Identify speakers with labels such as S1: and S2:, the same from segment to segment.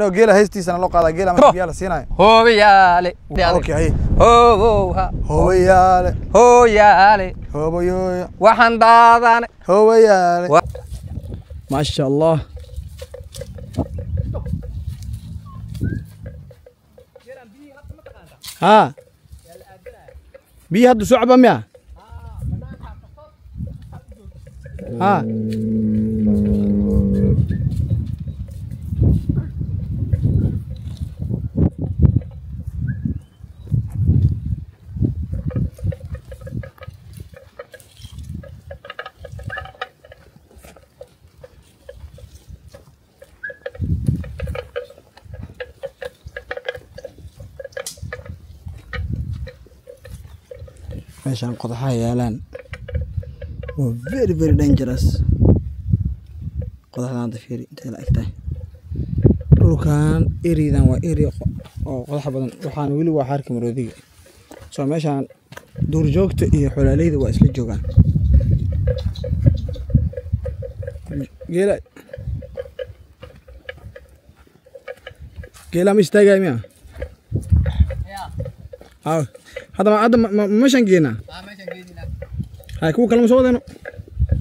S1: لو جيلا هيستي سنة لو قاعد جيلا ما بيلا سيناي
S2: هو يالي
S1: اوكي هي
S2: هو
S1: يالي
S2: هو يالي
S1: هو يو
S2: waxaan daadan
S1: هو يالي ما شاء الله ها بي هاد صعبة ميا ها meeshaan qodaxaha yaalaan waa very dangerous qodaxdan hadda fiiri intay la egtahay dhulkan eridan waa eri oo qodax badan waxaan weli waa xarka maroodiga soo meeshaan duurjoogta iyo xulaaleyda waa isla joogaan geela ma istaagay miya هذا ما شنقينا
S2: ما شنقينا
S1: هاي كوكا لما سودينو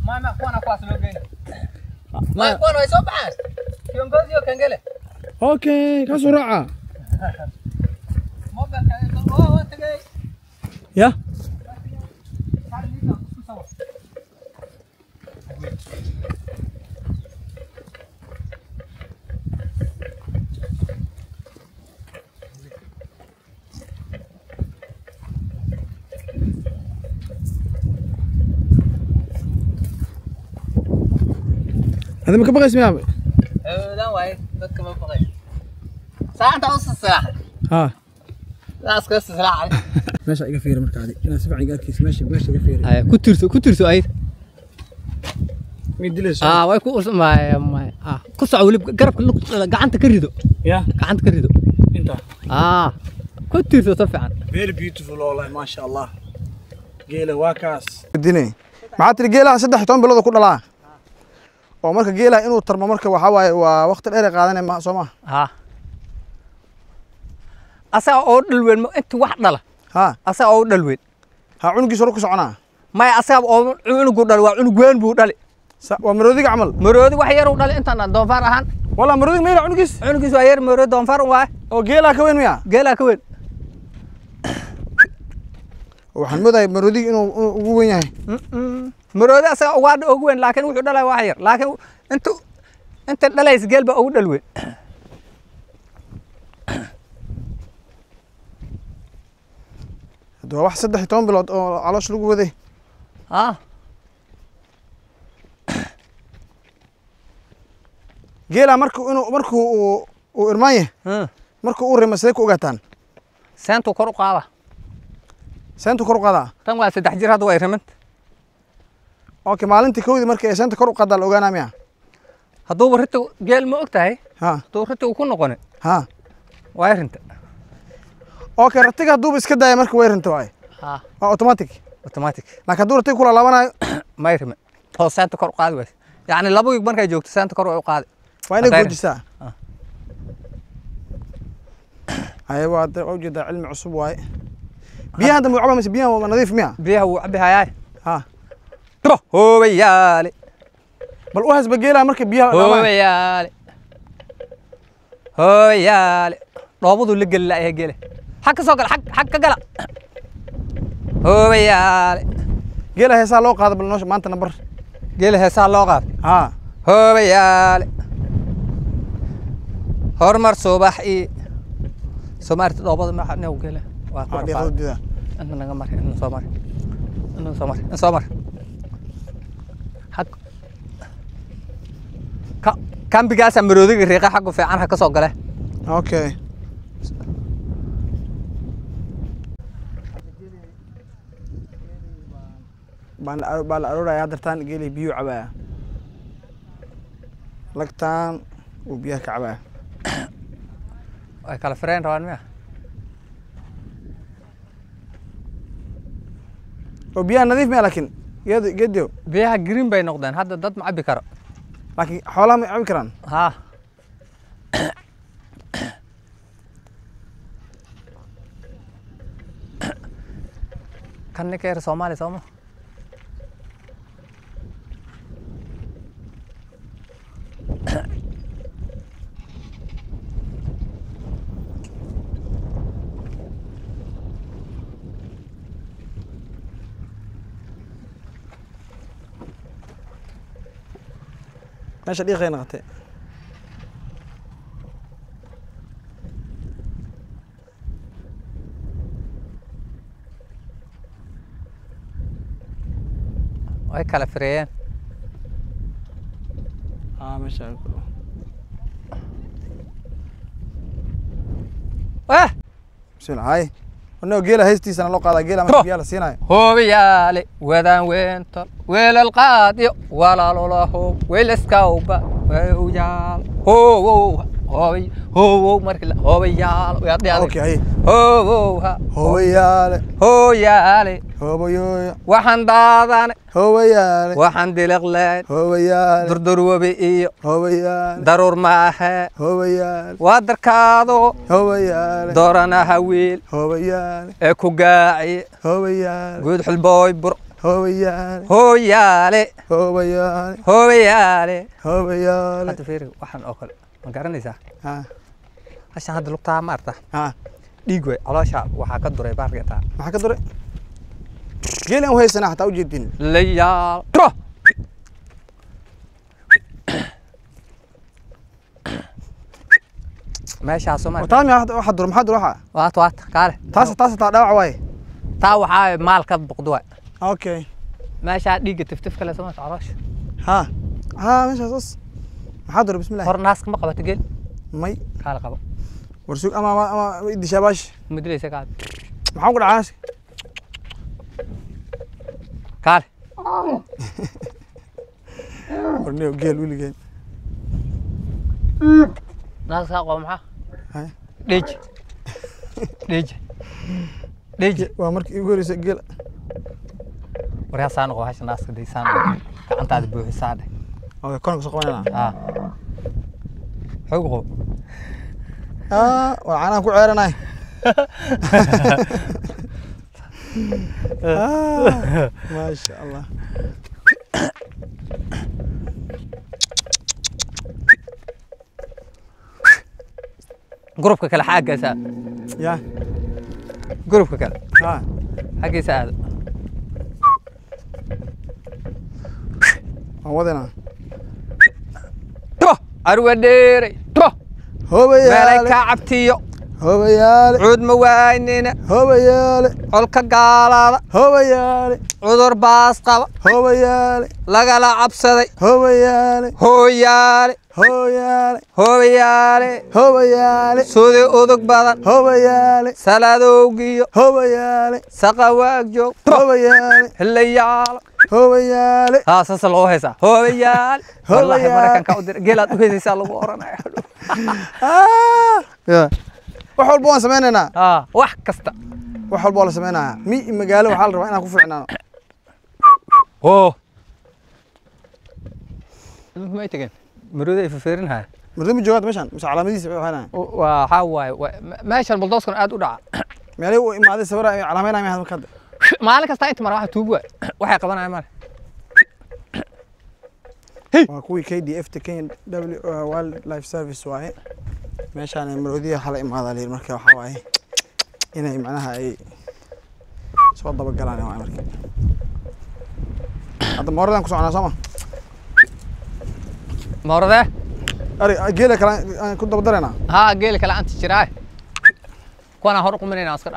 S2: ما كوانا كواس لوجين ما كوانا يصبحان يوم جوزيو كان قاله
S1: اوكي كسرعة
S2: ما بقى هو انت جاي
S1: يا هذا ما كبغي اسمي ابي
S2: لا واي بدك ما بغي ساعه انت نص الساعه
S1: ها
S2: لا اسكت ساعه
S1: ماشي قفير مركا عادي انا سبع قال كيس ماشي قفير
S2: هاي كترسو اي
S1: ميدلس
S2: واي ku ما ku soco wali garabka gacanta ka rido
S1: يا
S2: gacanta ka rido
S1: انت
S2: ku tirso si fiican
S1: very beautiful والله ما شاء الله geela waa kaas dinay maxaa tiri geela 13 bilood ku dhalaa oo marka geela inuu tarmo marka waxa waaye waa waqti dheer qaadanay ma soo ma
S2: asa oo dhalween inta wax dhala asa oo dhalween
S1: cunugiisa ku soconaa
S2: ma asa oo cunugu dhal waa cunug weyn buu dhali
S1: waa maroodiga camal
S2: maroodi wax yar uu dhali intaan doonfar ahaan
S1: wala maroodiga meela cunugiis
S2: waa yar maroodi doonfar waa
S1: oo geela ka weyn miya
S2: geela ka weyn
S1: waxaan mooday maroodiga inuu ugu weyn yahay
S2: maroodi asa waa ugu weyn laakiin wuxuu dhalay wax yar laakiin inta dhalays geelba ugu dhalweyn
S1: هذا واحد 13 bilood oo caloosh lagu waday geela markuu uu irmaanye markuu uu rimay ku ogaataan
S2: saantu kor u qaada tan waa 3 jir hadda way rimanta
S1: okay maalintii koodii markay saanta kor u qaada la ogaanaa miya
S2: hadduu rito geel ma ogtahay hadduu rito ku noqon way rinta اوكي
S1: رتيك هدوب اسك داي marka way rinto way automatic laakiin hadduu ratiga kula laabanayo
S2: ma yirma oo saanta kor u qaadi way yani labo yig markay joogto saanta kor u qaadi
S1: waa inay guujisaa ay waa ujeeda cilmi cusub way biyaha hadda mucaba mas biyaha waa nadiif miya
S2: biyaha uu cabahay هو يالي
S1: بل وهز بجيلها مركب بيها
S2: هو يالي روبضو اللي قال لا جيله حق سوق حق قلا هو يالي
S1: جيلها هي لو قاعد بالنوش ما انت نبر
S2: جيلها هي لو قاعد هو يالي هرمر صباح اي سمرت روبض ما حنا وجيله
S1: واقف انا
S2: نغمر انه سمر حق كان بيجاس مرودي ريقه حقه في عنها كسو غله
S1: اوكي بال اروره يا درتان جيلي بيو عبا لقتان وبيها كعبا
S2: اي كلا فرين روان ميا
S1: وبيها نظيف ميا لكن جديو
S2: بيها جرين باي نقدان هذا دد معبي كرا
S1: لكن حولها ما يعبي كران
S2: kan ninka reer Soomaali Soomaa
S1: ماشي دي غير نغتي
S2: way kala fireen
S1: ماشي بسم الله هاي انه جيله هيستيس انا لو قادا جيله ما بيالا سيناي
S2: هوبيالي ودان وينتل ويل القاضي ولا لوله ويل اسكوبا ويال هو هو مركل هوبيال ويا
S1: اوكي هي
S2: هو
S1: يالي هو يويا
S2: waxaan daadan
S1: هو يالي
S2: waxaan dilaqleen
S1: هو يالي
S2: durdur wabi iyo
S1: هو يالي
S2: daruur maaha
S1: هو يالي
S2: waa darkaado
S1: هو يالي
S2: doorana hawiil
S1: هو يالي
S2: ee ku gaaci
S1: هو يالي
S2: guud xulbooy bur
S1: هو يالي
S2: hooyaale
S1: هو يالي
S2: hooyaale
S1: هو يالي
S2: hadda fiiri waxaan oo kale ma garanaysaa
S1: ها
S2: hashan hadda lugtaa maarta
S1: ها
S2: dhiig wey caloosha waxaa ka duray baargeetaa
S1: maxaa ka duray geelan u haysana xataa u jeedin
S2: layaal tro meeshaas soo maarta
S1: taami waxa dur maxaa dur waxa
S2: waat kaale
S1: taas taa dhaawac waay
S2: taa waxaa maal ka boqdo waay
S1: okay
S2: meesha dhiigga tiftif kale soo maarta caloosha
S1: ها meeshaas maxaa dur bismillah
S2: hor naaska ma qabato geel
S1: may
S2: kaale qabo
S1: warsug ama iddi shabash
S2: ma dilaysa kaale
S1: maxaa ku dhacaas
S2: kaale
S1: warniyo geel wiligeen
S2: naaska qabo maxaa
S1: hay
S2: dhiij
S1: waa markii ugu horeysay geel
S2: waryaa saan qabo hasha naaska deysaan gacantaada buuxisaa dheh
S1: okay koonka soo qabanayna
S2: xoog qabo
S1: waa caanaha ku ceeranay maasha allah
S2: gurubka kale xaaggiisa
S1: ya
S2: gurubka kale
S1: ha
S2: xaggiisa aado
S1: waan wadanaa
S2: to arwa dheeray to
S1: hoobayaale
S2: meelay ka cabtiyo
S1: hoobayaale
S2: cuud ma waynina
S1: hoobayaale
S2: colka gaalada
S1: hoobayaale
S2: cudur baas qaba
S1: hoobayaale
S2: lagala cabsaday
S1: hoobayaale
S2: hooyaale
S1: hooyaale
S2: hooyaale
S1: hoobayaale
S2: sudi udug badan
S1: hoobayaale
S2: salaadowgiyo
S1: hoobayaale
S2: saqa waag joog
S1: hoobayaale
S2: hilayaalo
S1: hoobayaale
S2: saasa loo haysaa hooyaale wallahi markanka u dir geelaad u heysaysaa lagu oranaya
S1: wax walba waan sameynaynaa
S2: wax kasta
S1: wax walba waa la sameynayaa mi magaalo waxaa la rabaa inaan ku fiicnaano
S2: may tegeen marooda ay fiirinaya
S1: marooda joogaad meeshan mise calaamadiisa waxaana
S2: waxaa waaye meeshan buldooskan aad u dhaca
S1: meelay u imaaday sawir ay calaameynayaan marka hadda
S2: maalin kasta inta mar waxa tuug waay waxay qabanayaan male
S1: waa kuwii KDF Kenya Wildlife Service waaye meeshaan maroodiya xal imaada leer marka waxa waaye inay macnaha ay soo daba galaan waa marka hadda mooradan ku soconaa sama
S2: moorada
S1: ari geela kala ku daba dareena
S2: geela kala anti jiraa kuwana hor quminayna askar